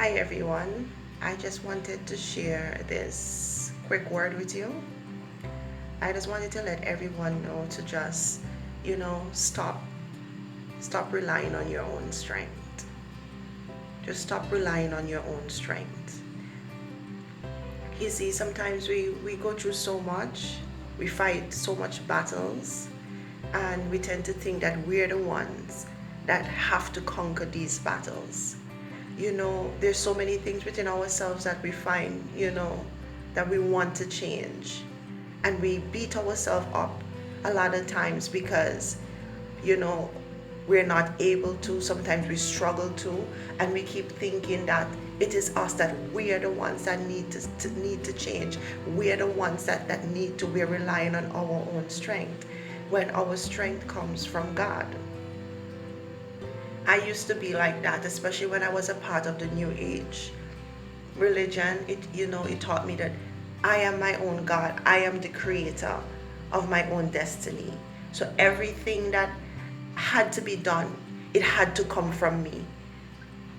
Hi everyone. I just wanted to share this quick word with you. I just wanted to let everyone know to just, stop relying on your own strength. Just stop relying on your own strength. You see, sometimes we go through so much, we fight so much battles, and we tend to think that we're the ones that have to conquer these battles. There's so many things within ourselves that we find, that we want to change. And we beat ourselves up a lot of times because, you know, we're not able to. Sometimes we struggle to, and we keep thinking that it is us, that we are the ones that need to change. We are the ones that need to. We're relying on our own strength when our strength comes from God. I used to be like that, especially when I was a part of the New Age religion. It taught me that I am my own God. I am the creator of my own destiny. So everything that had to be done, it had to come from me.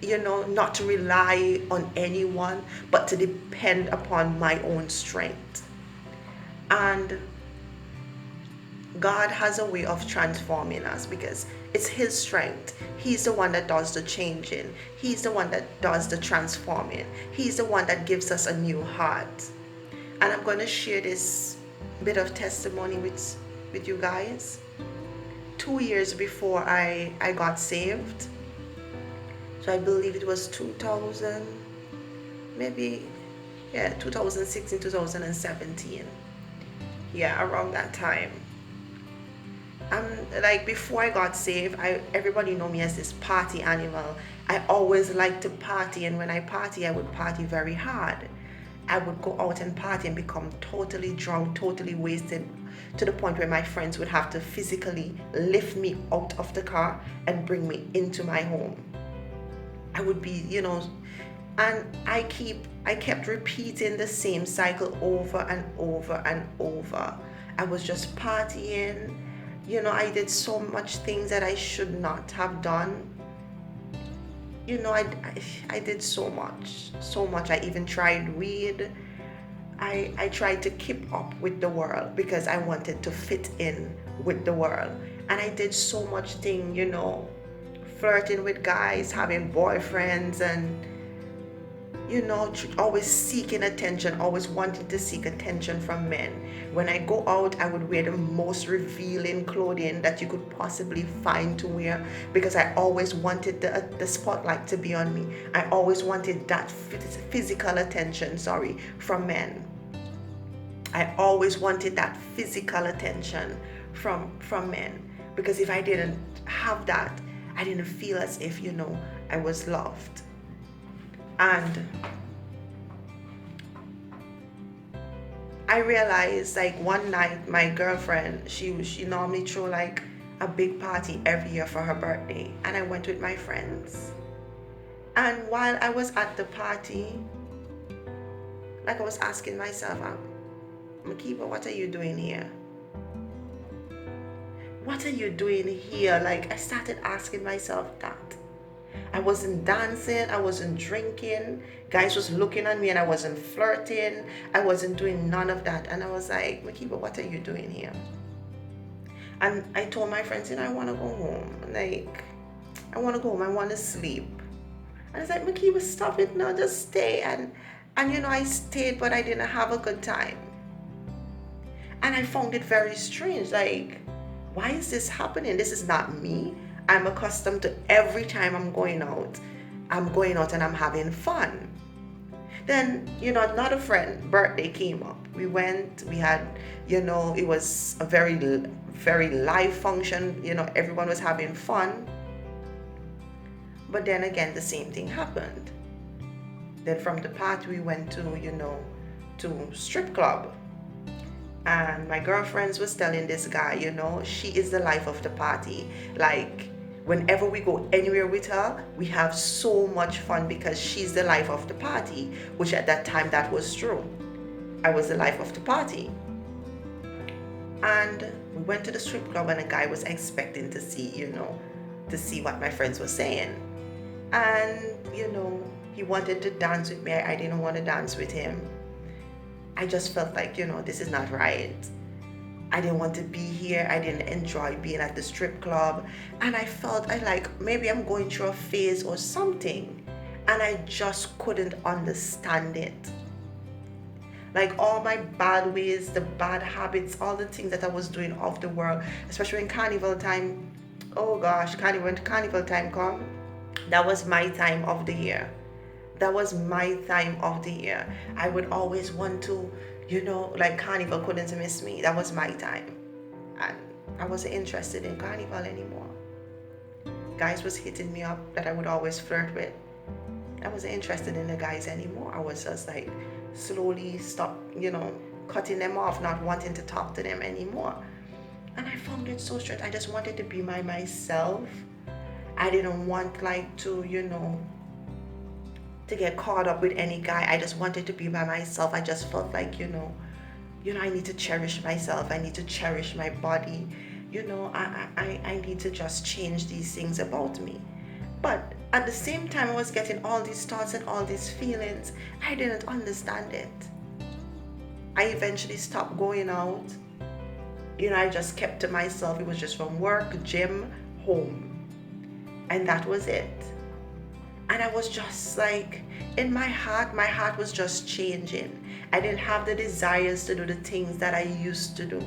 Not to rely on anyone, but to depend upon my own strength. And God has a way of transforming us because it's His strength. He's the one that does the changing. He's the one that does the transforming. He's the one that gives us a new heart. And I'm going to share this bit of testimony with you guys. 2 years before I got saved, so I believe it was 2000, maybe, 2016, 2017. Yeah, around that time. Like before I got saved, everybody know me as this party animal. I always liked to party, and when I party, I would party very hard. I would go out and party and become totally drunk, totally wasted, to the point where my friends would have to physically lift me out of the car and bring me into my home. I would be, and I kept repeating the same cycle over and over and over. I was just partying. I did so much things that I should not have done. I did so much. I even tried weed. I tried to keep up with the world because I wanted to fit in with the world. And I did so much thing, flirting with guys, having boyfriends, and always seeking attention, always wanting to seek attention from men. When I go out, I would wear the most revealing clothing that you could possibly find to wear because I always wanted the spotlight to be on me. I always wanted that physical attention, from men. I always wanted that physical attention from men because if I didn't have that, I didn't feel as if, I was loved. And I realized, like, one night my girlfriend, she normally throw like a big party every year for her birthday, and I went with my friends. And while I was at the party, like, I was asking myself, Makiba, what are you doing here? What are you doing here? Like, I started asking myself that. I wasn't dancing, I wasn't drinking, guys was looking at me, and I wasn't flirting, I wasn't doing none of that. And I was like, Makiba, what are you doing here? And I told my friends, I want to go home. Like, I want to go home, I want to sleep. And I was like, Makiba, stop it now, just stay. And I stayed, but I didn't have a good time. And I found it very strange. Like, why is this happening? This is not me. I'm accustomed to every time I'm going out and I'm having fun. Then, another friend birthday came up. We went, we had, it was a very, very live function. Everyone was having fun. But then again, the same thing happened. Then from the party, we went to strip club. And my girlfriends was telling this guy, she is the life of the party. Like, whenever we go anywhere with her, we have so much fun because she's the life of the party, which at that time, that was true. I was the life of the party. And we went to the strip club, and a guy was expecting to see what my friends were saying. And, He wanted to dance with me. I didn't want to dance with him. I just felt like, this is not right. I didn't want to be here. I didn't enjoy being at the strip club. And I felt maybe I'm going through a phase or something. And I just couldn't understand it. Like all my bad ways, the bad habits, all the things that I was doing off the world, especially when carnival time, oh gosh, when carnival time come, that was my time of the year. That was my time of the year. I would always want to, carnival couldn't miss me. That was my time. And I wasn't interested in carnival anymore. Guys was hitting me up that I would always flirt with. I wasn't interested in the guys anymore. I was just slowly stop, cutting them off, not wanting to talk to them anymore. And I found it so strange. I just wanted to be myself. I didn't want to get caught up with any guy. I just wanted to be by myself. I just felt like, I need to cherish myself. I need to cherish my body. I need to just change these things about me. But at the same time, I was getting all these thoughts and all these feelings. I didn't understand it. I eventually stopped going out. I just kept to myself. It was just from work, gym, home. And that was it. And I was just in my heart was just changing. I didn't have the desires to do the things that I used to do.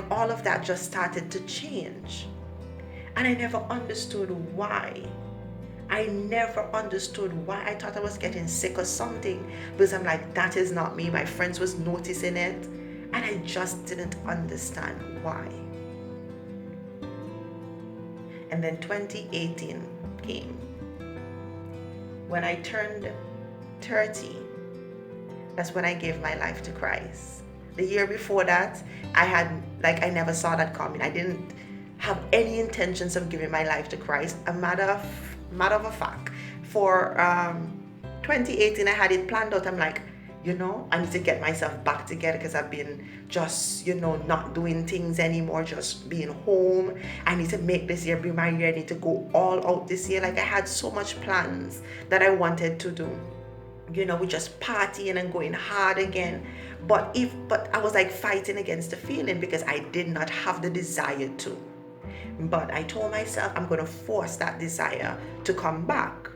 All of that just started to change. And I never understood why. I never understood why. I thought I was getting sick or something, because I'm like, that is not me. My friends was noticing it. And I just didn't understand why. And then 2018 came. When I turned 30, that's when I gave my life to Christ. The year before that, I never saw that coming. I didn't have any intentions of giving my life to Christ. A matter of fact, for 2018, I had it planned out. I'm like, I need to get myself back together because I've been just, not doing things anymore, just being home. I need to make this year be my year. I need to go all out this year. I had so much plans that I wanted to do. We just partying and going hard again. But I was fighting against the feeling because I did not have the desire to. But I told myself I'm going to force that desire to come back.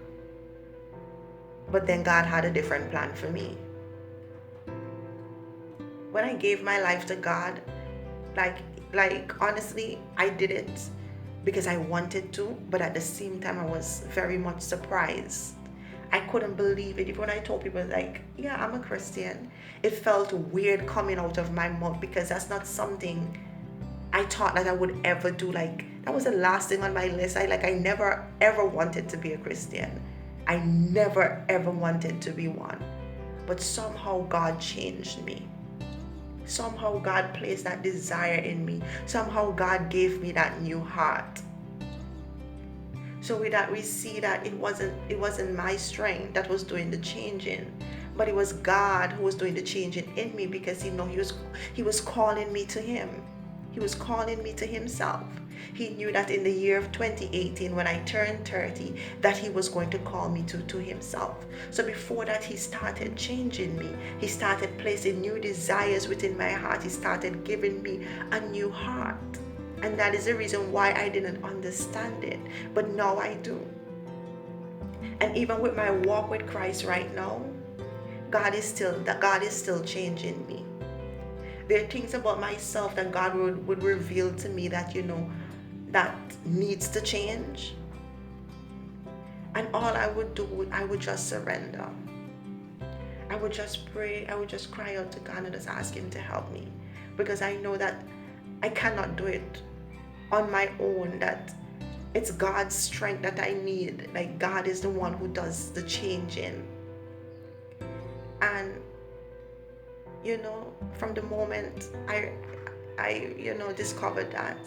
But then God had a different plan for me. When I gave my life to God, honestly, I did it because I wanted to, but at the same time, I was very much surprised. I couldn't believe it. Even when I told people yeah, I'm a Christian, it felt weird coming out of my mouth because that's not something I thought that I would ever do. That was the last thing on my list. I never ever wanted to be a Christian. I never ever wanted to be one. But somehow God changed me. Somehow God placed that desire in me. Somehow God gave me that new heart. So with that, we see that it wasn't my strength that was doing the changing, but it was God who was doing the changing in me, because he was calling me to him. He was calling me to himself. He knew that in the year of 2018, when I turned 30, that he was going to call me to himself. So before that, he started changing me. He started placing new desires within my heart. He started giving me a new heart. And that is the reason why I didn't understand it. But now I do. And even with my walk with Christ right now, God is still changing me. There are things about myself that God would reveal to me that, that needs to change. And all I would do, I would just surrender. I would just pray. I would just cry out to God and just ask him to help me. Because I know that I cannot do it on my own, that it's God's strength that I need. God is the one who does the changing. And from the moment I discovered that,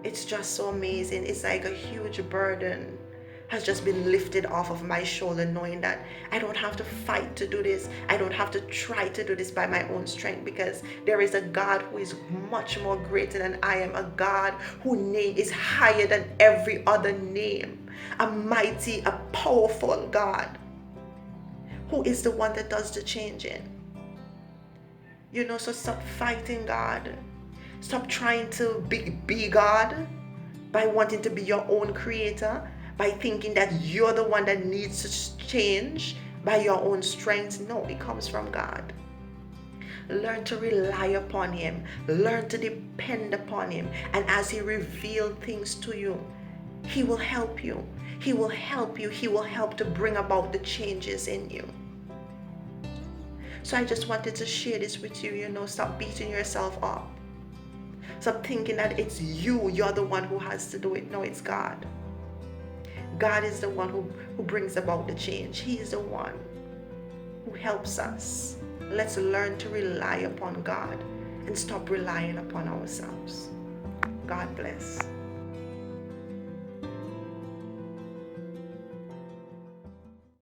it's just so amazing. It's like a huge burden has just been lifted off of my shoulder, knowing that I don't have to fight to do this. I don't have to try to do this by my own strength, because there is a God who is much more greater than I am, a God whose name is higher than every other name. a mighty, a powerful God who is the one that does the changing. So stop fighting God. Stop trying to be God by wanting to be your own creator, by thinking that you're the one that needs to change by your own strength. No, it comes from God. Learn to rely upon Him. Learn to depend upon Him. And as He reveals things to you, He will help you. He will help you. He will help to bring about the changes in you. So I just wanted to share this with you. Stop beating yourself up. Stop thinking that it's you're the one who has to do it. No, it's God. God is the one who brings about the change. He is the one who helps us. Let's learn to rely upon God and stop relying upon ourselves. God bless.